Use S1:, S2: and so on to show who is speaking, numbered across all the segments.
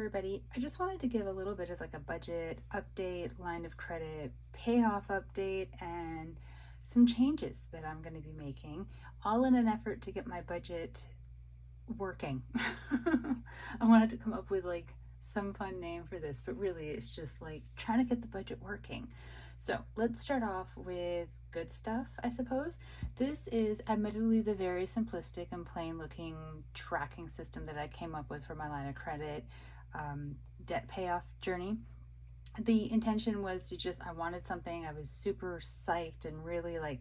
S1: everybody. I just wanted to give a little bit of like a budget update, line of credit payoff update, and some changes that I'm going to be making, all in an effort to get my budget working. I wanted to come up with like some fun name for this, but really it's just like trying to get the budget working. So let's start off with good stuff, I suppose. This is admittedly the very simplistic and plain looking tracking system that I came up with for my line of credit debt payoff journey. The intention was to just, I wanted something, I was super psyched and really like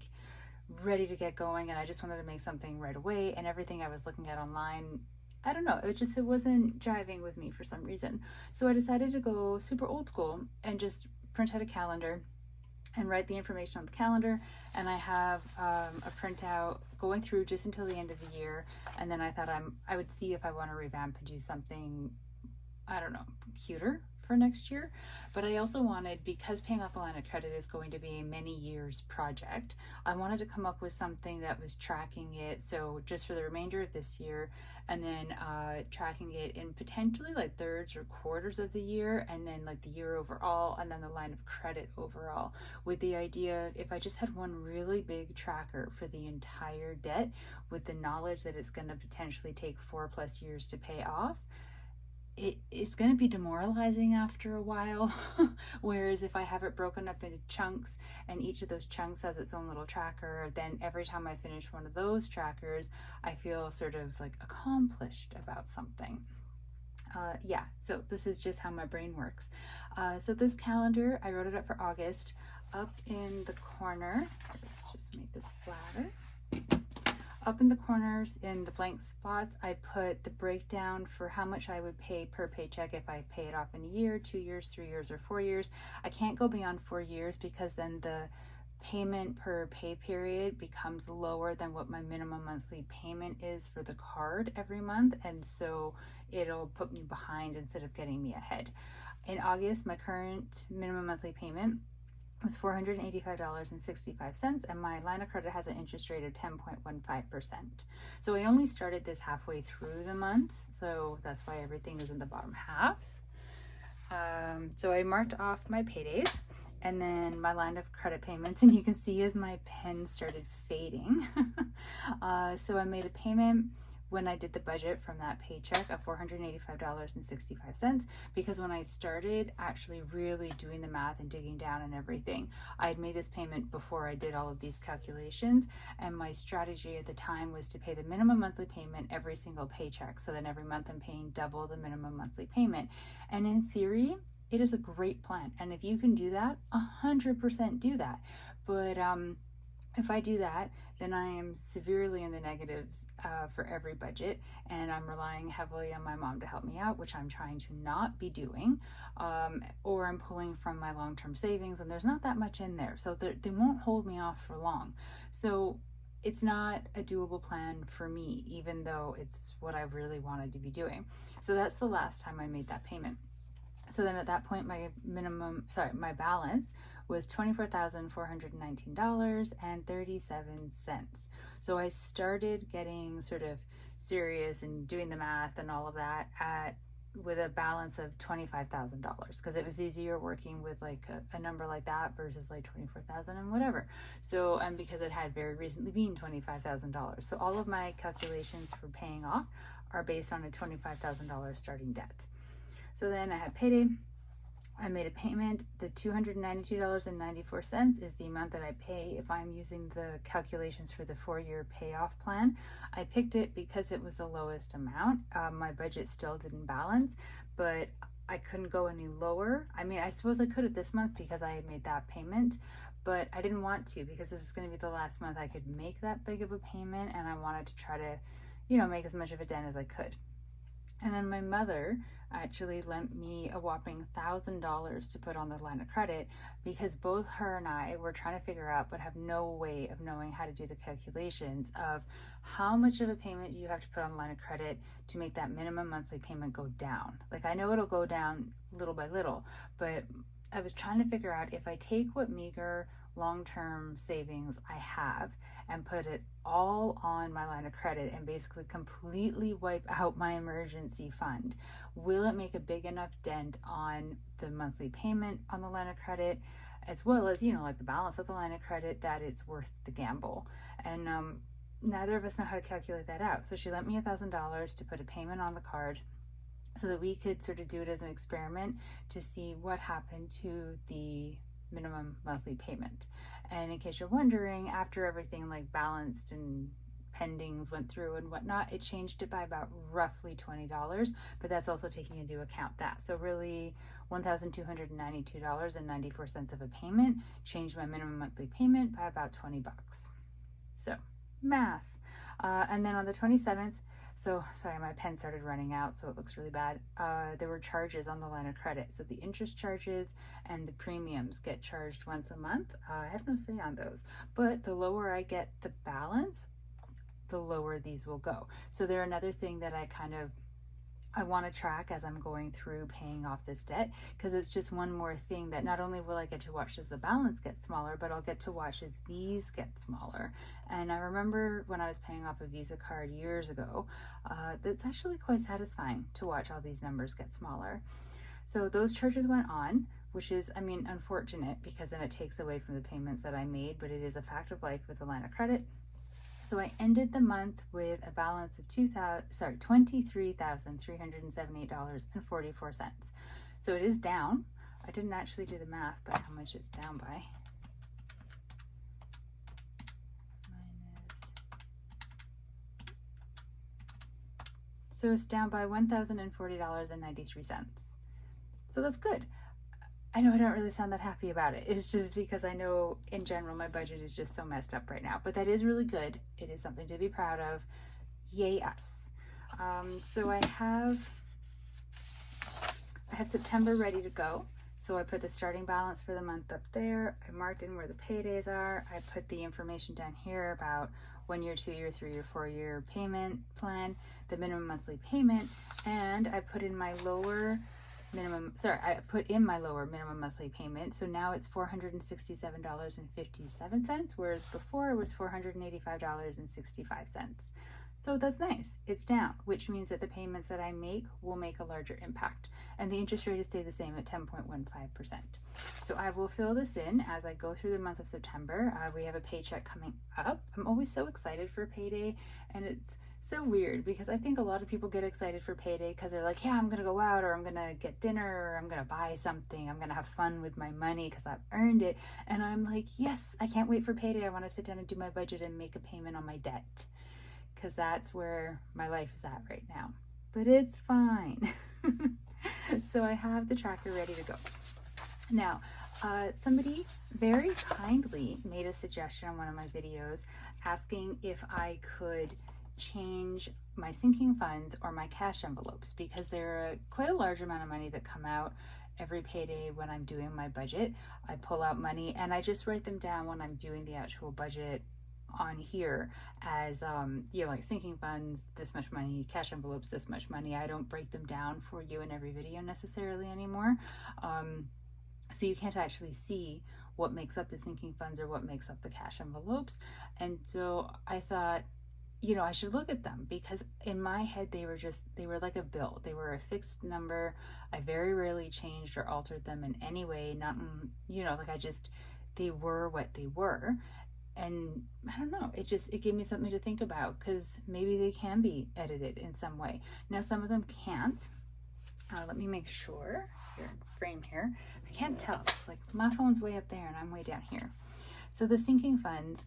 S1: ready to get going, and I just wanted to make something right away, and everything I was looking at online, I don't know, it wasn't jiving with me for some reason. So I decided to go super old school and just print out a calendar and write the information on the calendar, and I have a printout going through just until the end of the year, and then I thought I would see if I want to revamp and do something, I don't know, cuter for next year. But I also wanted, because paying off a line of credit is going to be a many years project, I wanted to come up with something that was tracking it, so just for the remainder of this year, and then tracking it in potentially like thirds or quarters of the year, and then like the year overall, and then the line of credit overall, with the idea if I just had one really big tracker for the entire debt, with the knowledge that it's going to potentially take 4+ years to pay off, it's going to be demoralizing after a while. Whereas if I have it broken up into chunks, and each of those chunks has its own little tracker, then every time I finish one of those trackers, I feel sort of like accomplished about something. Yeah, so this is just how my brain works. So this calendar, I wrote it up for August. Up in the corner, let's just make this flatter. Up in the corners, in the blank spots, I put the breakdown for how much I would pay per paycheck if I pay it off in a year, 2 years, 3 years, or 4 years. I can't go beyond 4 years because then the payment per pay period becomes lower than what my minimum monthly payment is for the card every month, and so it'll put me behind instead of getting me ahead. In August, my current minimum monthly payment was $485.65, and my line of credit has an interest rate of 10.15%. So I only started this halfway through the month, so that's why everything is in the bottom half. So I marked off my paydays and then my line of credit payments, and you can see as my pen started fading. So I made a payment when I did the budget from that paycheck of $485.65, because when I started actually really doing the math and digging down and everything, I had made this payment before I did all of these calculations, and my strategy at the time was to pay the minimum monthly payment every single paycheck, so then every month I'm paying double the minimum monthly payment. And in theory, it is a great plan, and if you can do that, 100% do that. But if I do that, then I am severely in the negatives for every budget, and I'm relying heavily on my mom to help me out, which I'm trying to not be doing, or I'm pulling from my long-term savings, and there's not that much in there, so they won't hold me off for long. So it's not a doable plan for me, even though it's what I really wanted to be doing. So that's the last time I made that payment. So then at that point, my balance was $24,419.37. So I started getting sort of serious and doing the math and all of that with a balance of $25,000, because it was easier working with like a number like that versus like 24,000 and whatever. So, and because it had very recently been $25,000. So all of my calculations for paying off are based on a $25,000 starting debt. So then I had payday, I made a payment. The $292.94 is the amount that I pay if I'm using the calculations for the 4-year payoff plan. I picked it because it was the lowest amount. My budget still didn't balance, but I couldn't go any lower. I mean, I suppose I could have this month because I had made that payment, but I didn't want to, because this is going to be the last month I could make that big of a payment, and I wanted to try to, make as much of a dent as I could. And then my mother actually lent me a whopping $1,000 to put on the line of credit, because both her and I were trying to figure out, but have no way of knowing how to do the calculations of how much of a payment you have to put on the line of credit to make that minimum monthly payment go down. Like, I know it'll go down little by little, but I was trying to figure out if I take what meager long-term savings I have and put it all on my line of credit and basically completely wipe out my emergency fund? Will it make a big enough dent on the monthly payment on the line of credit, as well as, like the balance of the line of credit, that it's worth the gamble? And neither of us know how to calculate that out. So she lent me $1,000 to put a payment on the card so that we could sort of do it as an experiment to see what happened to the minimum monthly payment. And in case you're wondering, after everything like balanced and pendings went through and whatnot, it changed it by about roughly $20, but that's also taking into account that. So really $1,292.94 of a payment changed my minimum monthly payment by about $20. So math. And then on the 27th, so sorry, my pen started running out, so it looks really bad. There were charges on the line of credit. So the interest charges and the premiums get charged once a month. I have no say on those, but the lower I get the balance, the lower these will go. So they're another thing that I want to track as I'm going through paying off this debt, because it's just one more thing that not only will I get to watch as the balance gets smaller, but I'll get to watch as these get smaller. And I remember when I was paying off a Visa card years ago, that's actually quite satisfying to watch all these numbers get smaller. So those charges went on, which is, unfortunate, because then it takes away from the payments that I made, but it is a fact of life with a line of credit. So I ended the month with a balance of $23,378.44. So it is down. I didn't actually do the math, but how much it's down by. So it's down by $1,040.93. So that's good. I know I don't really sound that happy about it. It's just because I know in general my budget is just so messed up right now, but that is really good. It is something to be proud of. Yay us. So I have September ready to go. So I put the starting balance for the month up there. I marked in where the paydays are. I put the information down here about 1 year, 2 year, 3 year, 4 year payment plan, the minimum monthly payment, and I put in my lower minimum monthly payment. So now it's $467.57, whereas before it was $485.65. So that's nice. It's down, which means that the payments that I make will make a larger impact. And the interest rate has stayed the same at 10.15%. So I will fill this in as I go through the month of September. We have a paycheck coming up. I'm always so excited for payday, and it's so weird because I think a lot of people get excited for payday because they're like, yeah, I'm gonna go out, or I'm gonna get dinner, or I'm gonna buy something, I'm gonna have fun with my money because I've earned it. And I'm like, yes, I can't wait for payday. I want to sit down and do my budget and make a payment on my debt, because that's where my life is at right now. But it's fine. So I have the tracker ready to go. Now, somebody very kindly made a suggestion on one of my videos asking if I could change my sinking funds or my cash envelopes, because there are quite a large amount of money that come out every payday when I'm doing my budget. I pull out money and I just write them down when I'm doing the actual budget on here as like sinking funds, this much money, cash envelopes, this much money. I don't break them down for you in every video necessarily anymore, so you can't actually see what makes up the sinking funds or what makes up the cash envelopes. And so I thought, I should look at them, because in my head they were like a bill. They were a fixed number. I very rarely changed or altered them in any way. Not they were what they were. And I don't know, it gave me something to think about, because maybe they can be edited in some way. Now, some of them can't. Let me make sure. Here, frame here. I can't tell. It's like my phone's way up there and I'm way down here. So the sinking funds,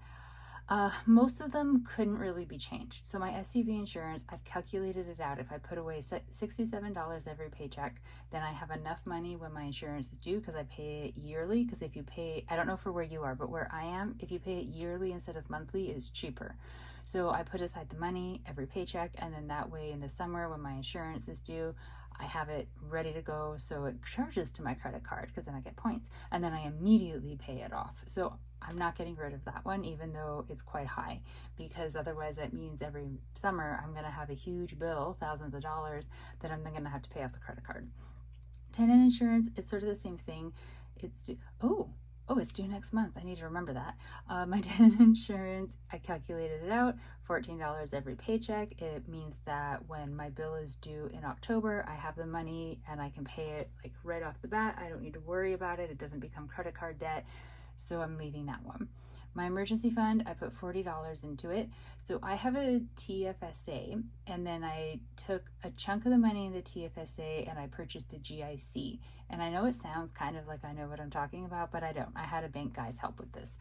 S1: most of them couldn't really be changed. So my SUV insurance, I've calculated it out. If I put away $67 every paycheck, then I have enough money when my insurance is due, because I pay it yearly. Because if you pay, I don't know for where you are, but where I am, if you pay it yearly instead of monthly, it's cheaper. So I put aside the money every paycheck, and then that way in the summer when my insurance is due, I have it ready to go, so it charges to my credit card, because then I get points, and then I immediately pay it off. So I'm not getting rid of that one, even though it's quite high, because otherwise that means every summer I'm going to have a huge bill, thousands of dollars, that I'm then going to have to pay off the credit card. Tenant insurance is sort of the same thing. It's Oh, it's due next month. I need to remember that. My tenant insurance, I calculated it out, $14 every paycheck. It means that when my bill is due in October, I have the money and I can pay it like right off the bat. I don't need to worry about it. It doesn't become credit card debt. So I'm leaving that one. My emergency fund, I put $40 into it. So I have a TFSA, and then I took a chunk of the money in the TFSA and I purchased a GIC. And I know it sounds kind of like I know what I'm talking about, but I don't. I had a bank guy's help with this.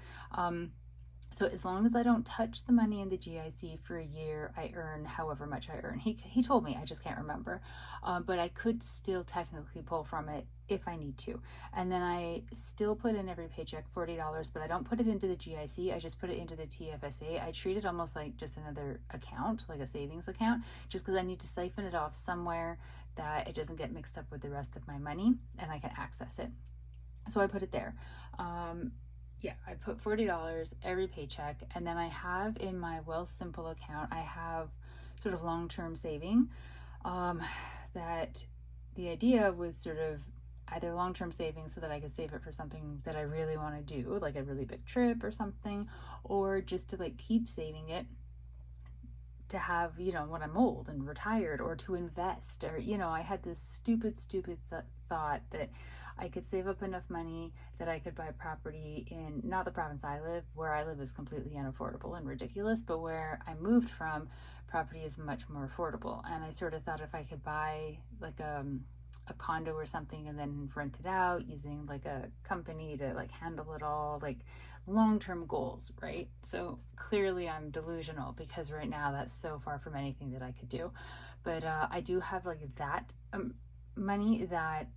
S1: So as long as I don't touch the money in the GIC for a year, I earn however much I earn. He told me, I just can't remember. But I could still technically pull from it if I need to. And then I still put in every paycheck $40, but I don't put it into the GIC. I just put it into the TFSA. I treat it almost like just another account, like a savings account, just because I need to siphon it off somewhere that it doesn't get mixed up with the rest of my money and I can access it. So I put it there. Yeah, I put $40 every paycheck, and then I have in my Wealthsimple account, I have sort of long-term saving. That the idea was sort of either long-term savings so that I could save it for something that I really want to do, like a really big trip or something, or just to like keep saving it to have, when I'm old and retired, or to invest, or, I had this stupid thought that I could save up enough money that I could buy property in, not the province I live. Where I live is completely unaffordable and ridiculous, but where I moved from, property is much more affordable. And I sort of thought if I could buy like a condo or something and then rent it out using like a company to like handle it all, like long-term goals, right? So clearly I'm delusional because right now that's so far from anything that I could do. But I do have like that money that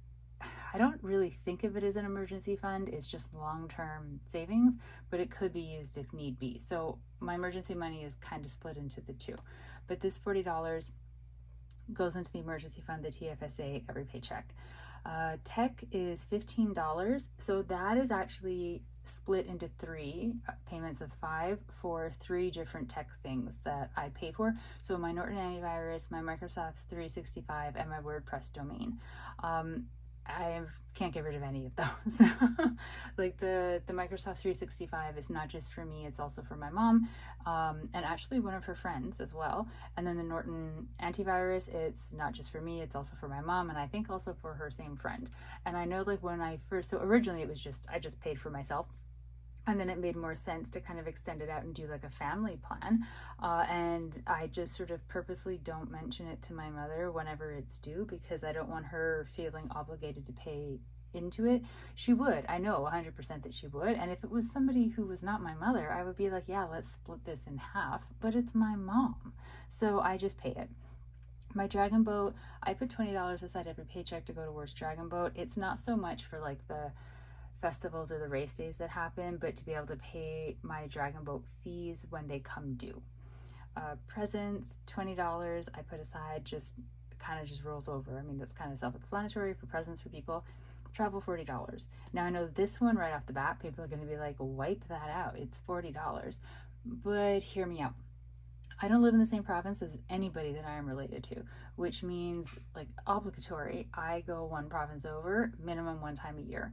S1: I don't really think of it as an emergency fund. It's just long-term savings, but it could be used if need be. So my emergency money is kind of split into the two. But this $40 goes into the emergency fund, the TFSA, every paycheck. Tech is $15. So that is actually split into three payments of $5 for three different tech things that I pay for. So my Norton antivirus, my Microsoft 365, and my WordPress domain. I can't get rid of any of those. Like the Microsoft 365 is not just for me, it's also for my mom, and actually one of her friends as well. And then the Norton antivirus, it's not just for me, it's also for my mom, and I think also for her same friend. And I know like when I first, so originally it was just, I just paid for myself. And then it made more sense to kind of extend it out and do like a family plan. And I just sort of purposely don't mention it to my mother whenever it's due because I don't want her feeling obligated to pay into it. She would. I know 100% that she would. And if it was somebody who was not my mother, I would be like, yeah, let's split this in half. But it's my mom. So I just pay it. My Dragon Boat, I put $20 aside every paycheck to go towards Dragon Boat. It's not so much for like the festivals or the race days that happen, but to be able to pay my Dragon Boat fees when they come due. Presents, $20 I put aside, just kind of just rolls over. I mean, that's kind of self-explanatory for presents for people. Travel, $40. Now I know this one right off the bat, people are going to be like, wipe that out. It's $40. But hear me out. I don't live in the same province as anybody that I am related to, which means like obligatory. I go one province over, minimum one time a year.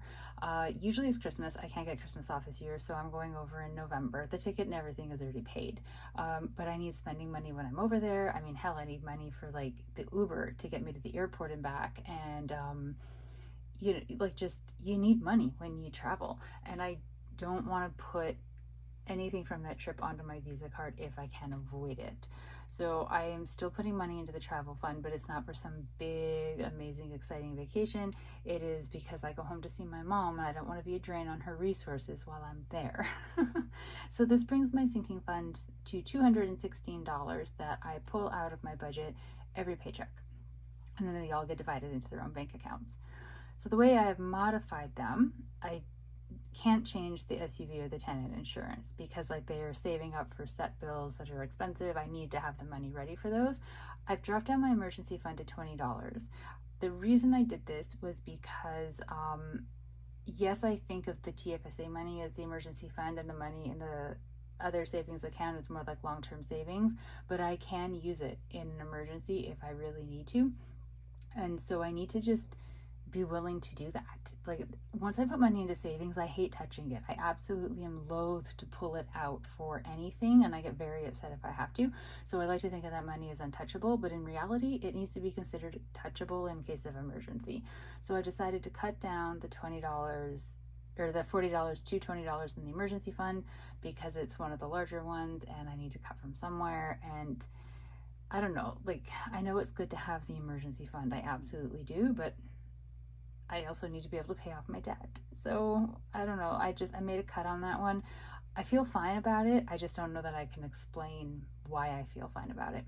S1: Usually it's Christmas. I can't get Christmas off this year, so I'm going over in November. The ticket and everything is already paid. But I need spending money when I'm over there. I mean, hell, I need money for like the Uber to get me to the airport and back. And, you need money when you travel. And I don't want to put anything from that trip onto my Visa card if I can avoid it. So I am still putting money into the travel fund, but it's not for some big, amazing, exciting vacation. It is because I go home to see my mom and I don't want to be a drain on her resources while I'm there. So this brings my sinking fund to $216 that I pull out of my budget every paycheck. And then they all get divided into their own bank accounts. So the way I have modified them, I can't change the SUV or the tenant insurance because like they are saving up for set bills that are expensive. I need to have the money ready for those. I've dropped down my emergency fund to $20. The reason I did this was because yes, I think of the TFSA money as the emergency fund and the money in the other savings account is more like long-term savings, but I can use it in an emergency if I really need to. And so I need to just be willing to do that. Like, once I put money into savings, I hate touching it. I absolutely am loath to pull it out for anything, and I get very upset if I have to. So I like to think of that money as untouchable, but in reality, it needs to be considered touchable in case of emergency. So I decided to cut down the $20 or the $40 to $20 in the emergency fund because it's one of the larger ones and I need to cut from somewhere. And I don't know, like, I know it's good to have the emergency fund. I absolutely do, but I also need to be able to pay off my debt. So I don't know. I made a cut on that one. I feel fine about it. I just don't know that I can explain why I feel fine about it.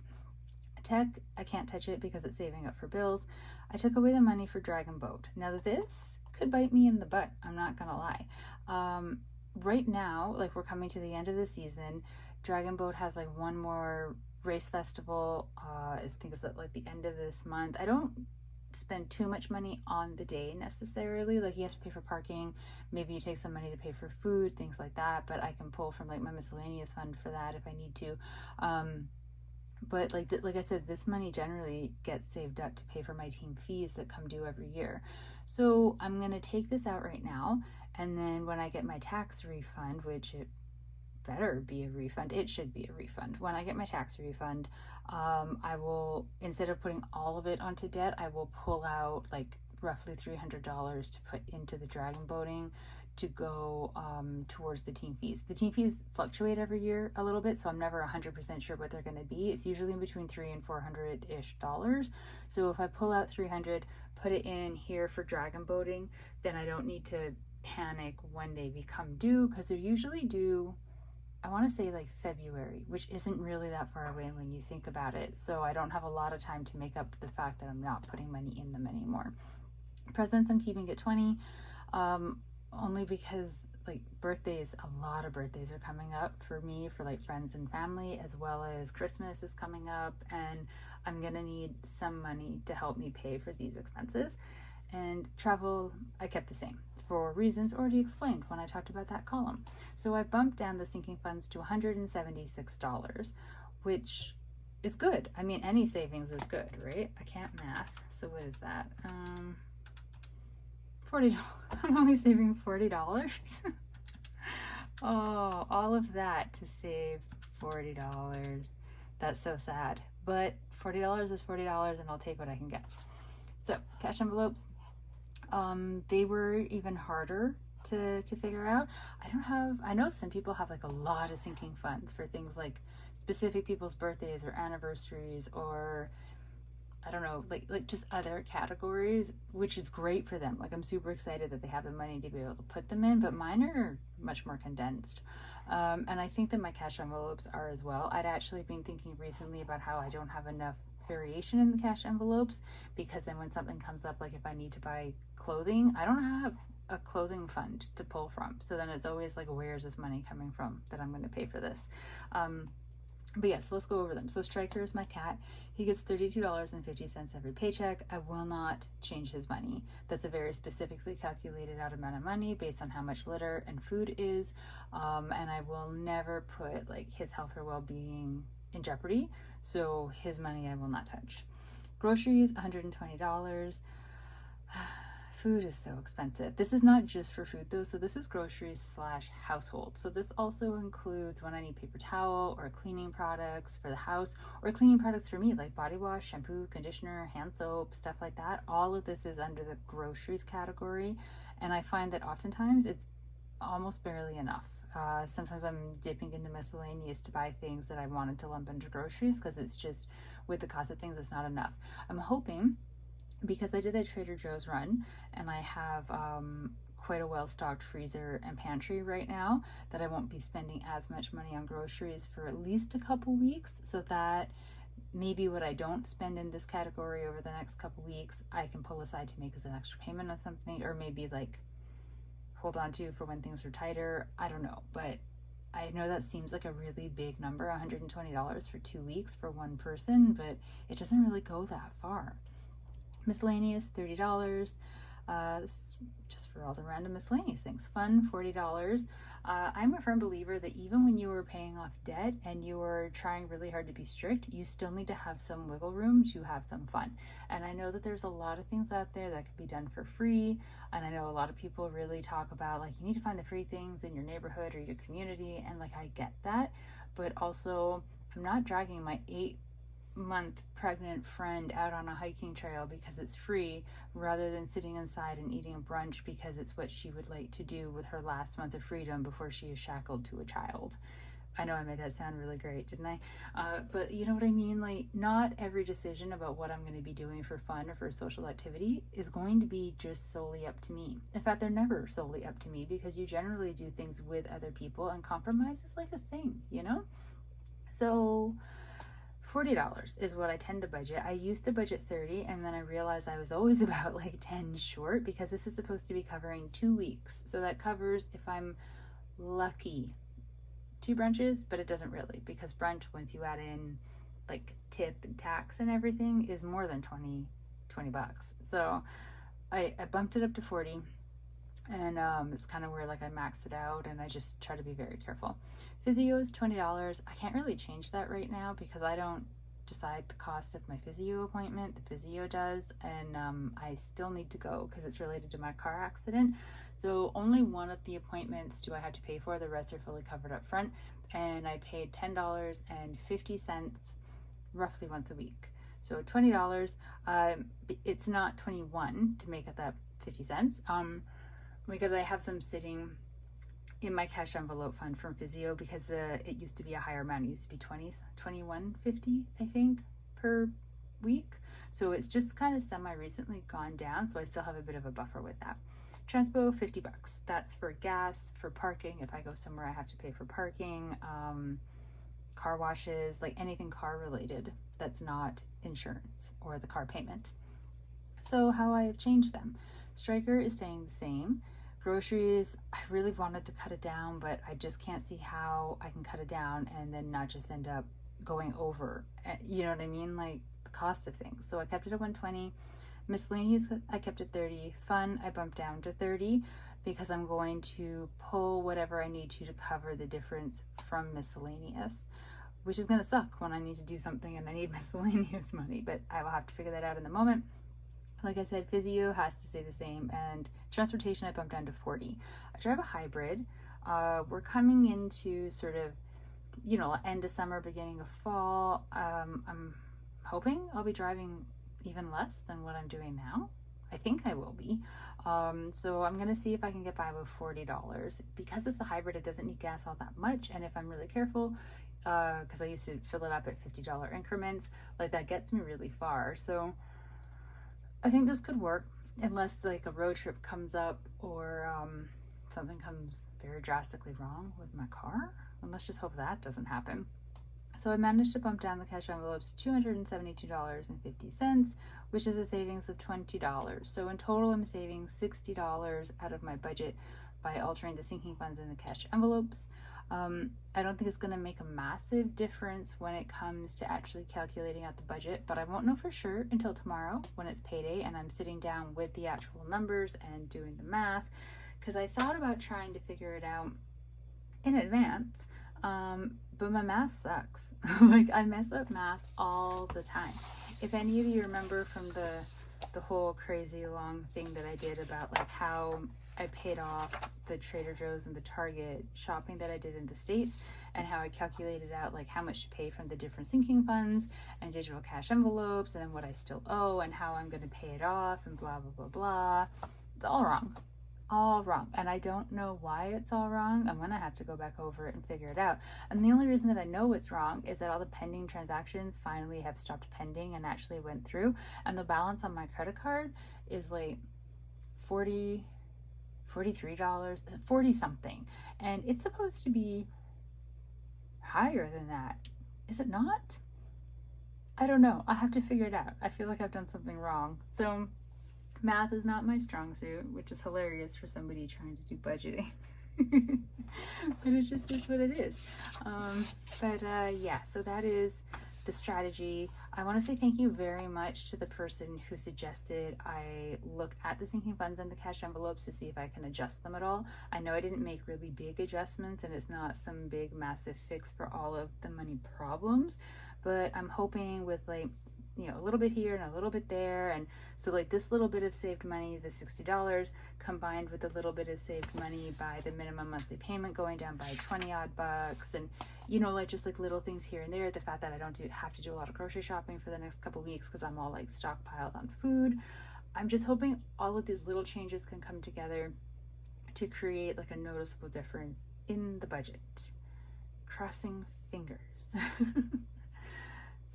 S1: Tech, I can't touch it because it's saving up for bills. I took away the money for Dragon Boat. Now this could bite me in the butt. I'm not gonna lie. Right now, like, we're coming to the end of the season. Dragon Boat has like one more race festival. I think it's at like the end of this month. I don't spend too much money on the day necessarily. Like, you have to pay for parking, maybe you take some money to pay for food, things like that, but I can pull from like my miscellaneous fund for that if I need to. But like I said, this money generally gets saved up to pay for my team fees that come due every year. So I'm gonna take this out right now, and then when I get my tax refund, which it better be a refund, it should be a refund. When I get my tax refund, I will, instead of putting all of it onto debt, I will pull out like roughly $300 to put into the dragon boating to go towards the team fees. The team fees fluctuate every year a little bit, so I'm never 100% sure what they're going to be. It's usually in between $300 and $400-ish. So if I pull out 300, put it in here for dragon boating, then I don't need to panic when they become due, because they're usually due, I want to say like February, which isn't really that far away when you think about it. So I don't have a lot of time to make up the fact that I'm not putting money in them anymore. Presents, I'm keeping at 20, only because like birthdays, a lot of birthdays are coming up for me, for like friends and family, as well as Christmas is coming up, and I'm gonna need some money to help me pay for these expenses. And travel, I kept the same for reasons already explained when I talked about that column. So I bumped down the sinking funds to $176, which is good. I mean, any savings is good, right? I can't math, so what is that? $40. I'm only saving $40. Oh, all of that to save $40. That's so sad. But $40 is $40, and I'll take what I can get. So cash envelopes, they were even harder to figure out. I know some people have like a lot of sinking funds for things like specific people's birthdays or anniversaries, or I don't know, like just other categories, which is great for them. Like, I'm super excited that they have the money to be able to put them in, but mine are much more condensed. And I think that my cash envelopes are as well. I'd actually been thinking recently about how I don't have enough variation in the cash envelopes, because then when something comes up, like if I need to buy clothing, I don't have a clothing fund to pull from. So then it's always like, where's this money coming from that I'm going to pay for this? But yeah, so let's go over them. So Striker is my cat. He gets $32.50 every paycheck. I will not change his money. That's a very specifically calculated out amount of money based on how much litter and food is. And I will never put like his health or well-being in jeopardy. So his money I will not touch. Groceries, $120. Food is so expensive. This is not just for food though, so this is groceries / household. So this also includes when I need paper towel or cleaning products for the house, or cleaning products for me like body wash, shampoo, conditioner, hand soap, stuff like that. All of this is under the groceries category, and I find that oftentimes it's almost barely enough. Sometimes I'm dipping into miscellaneous to buy things that I wanted to lump into groceries, because it's just, with the cost of things, it's not enough. I'm hoping, because I did that Trader Joe's run and I have quite a well-stocked freezer and pantry right now, that I won't be spending as much money on groceries for at least a couple weeks, so that maybe what I don't spend in this category over the next couple weeks, I can pull aside to make as an extra payment on something, or maybe like hold on to for when things are tighter. I don't know, but I know that seems like a really big number, $120 for 2 weeks for one person, but it doesn't really go that far. Miscellaneous, $30. Just for all the random miscellaneous things. Fun, $40. I'm a firm believer that even when you are paying off debt and you are trying really hard to be strict, you still need to have some wiggle room to have some fun. And I know that there's a lot of things out there that could be done for free. And I know a lot of people really talk about like you need to find the free things in your neighborhood or your community. And like I get that. But also, I'm not dragging my 8-month pregnant friend out on a hiking trail because it's free rather than sitting inside and eating brunch because it's what she would like to do with her last month of freedom before she is shackled to a child. I know I made that sound really great, didn't I? But you know what I mean? Like, not every decision about what I'm going to be doing for fun or for social activity is going to be just solely up to me. In fact, they're never solely up to me because you generally do things with other people and compromise is like a thing, you know? So $40 is what I tend to budget. I used to budget 30 and then I realized I was always about like 10 short because this is supposed to be covering 2 weeks. So that covers, if I'm lucky, 2 brunches, but it doesn't really because brunch, once you add in like tip and tax and everything, is more than 20 bucks. So I bumped it up to 40. And it's kind of where like I maxed it out and I just try to be very careful. Physio is $20. I can't really change that right now because I don't decide the cost of my physio appointment. The physio does, and I still need to go because it's related to my car accident. So only one of the appointments do I have to pay for. The rest are fully covered up front, and I paid $10.50 roughly once a week. So $20. It's not 21 to make it that 50 cents. Because I have some sitting in my cash envelope fund from physio because it used to be a higher amount. It used to be $21.50, I think, per week. So it's just kind of semi-recently gone down. So I still have a bit of a buffer with that. Transpo, $50. That's for gas, for parking. If I go somewhere, I have to pay for parking, car washes, like anything car related that's not insurance or the car payment. So how I have changed them. Striker is staying the same. Groceries, I really wanted to cut it down, but I just can't see how I can cut it down and then not just end up going over. You know what I mean? Like the cost of things. So I kept it at 120. Miscellaneous, I kept it 30. Fun, I bumped down to 30 because I'm going to pull whatever I need to cover the difference from miscellaneous, which is going to suck when I need to do something and I need miscellaneous money, but I will have to figure that out in the moment. Like I said, physio has to stay the same, and transportation I bumped down to 40. I drive a hybrid. We're coming into sort of, end of summer, beginning of fall. I'm hoping I'll be driving even less than what I'm doing now. I think I will be. So I'm going to see if I can get by with $40. Because it's a hybrid, it doesn't need gas all that much, and if I'm really careful, because I used to fill it up at $50 increments, like that gets me really far. So I think this could work unless like a road trip comes up or something comes very drastically wrong with my car. And let's just hope that doesn't happen. So I managed to bump down the cash envelopes to $272.50, which is a savings of $20. So in total, I'm saving $60 out of my budget by altering the sinking funds in the cash envelopes. I don't think it's going to make a massive difference when it comes to actually calculating out the budget, but I won't know for sure until tomorrow when it's payday and I'm sitting down with the actual numbers and doing the math, because I thought about trying to figure it out in advance, but my math sucks. Like I mess up math all the time. If any of you remember from the whole crazy long thing that I did about like how I paid off the Trader Joe's and the Target shopping that I did in the States, and how I calculated out like how much to pay from the different sinking funds and digital cash envelopes and what I still owe and how I'm going to pay it off and blah, blah, blah, blah. It's all wrong. All wrong. And I don't know why it's all wrong. I'm going to have to go back over it and figure it out. And the only reason that I know it's wrong is that all the pending transactions finally have stopped pending and actually went through. And the balance on my credit card is like $43, 40 something, and it's supposed to be higher than that. Is it not? I don't know. I have to figure it out. I feel like I've done something wrong. So math is not my strong suit, which is hilarious for somebody trying to do budgeting. But it just is what it is. Yeah, so that is the strategy. I want to say thank you very much to the person who suggested I look at the sinking funds and the cash envelopes to see if I can adjust them at all. I know I didn't make really big adjustments and it's not some big massive fix for all of the money problems, but I'm hoping with like, you know, a little bit here and a little bit there, and so like this little bit of saved money, the $60, combined with a little bit of saved money by the minimum monthly payment going down by 20 odd bucks, and you know, like just like little things here and there, the fact that I don't have to do a lot of grocery shopping for the next couple weeks because I'm all like stockpiled on food. I'm just hoping all of these little changes can come together to create like a noticeable difference in the budget. Crossing fingers.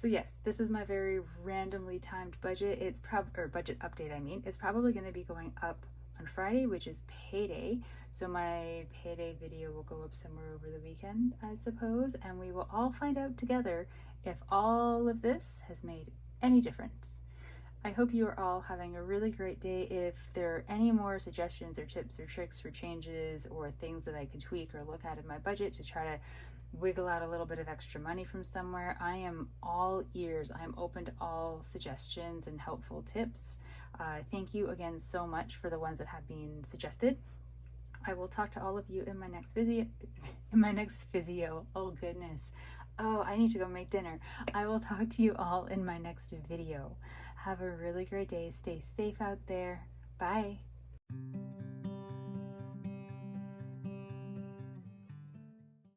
S1: So yes, this is my very randomly timed budget. It's budget update, I mean. It's probably going to be going up on Friday, which is payday. So my payday video will go up somewhere over the weekend, I suppose, and we will all find out together if all of this has made any difference. I hope you are all having a really great day. If there are any more suggestions or tips or tricks for changes or things that I could tweak or look at in my budget to try to wiggle out a little bit of extra money from somewhere, I am all ears. I am open to all suggestions and helpful tips. Thank you again so much for the ones that have been suggested. I will talk to all of you in my next physio. Oh goodness. Oh, I need to go make dinner. I will talk to you all in my next video. Have a really great day. Stay safe out there. Bye.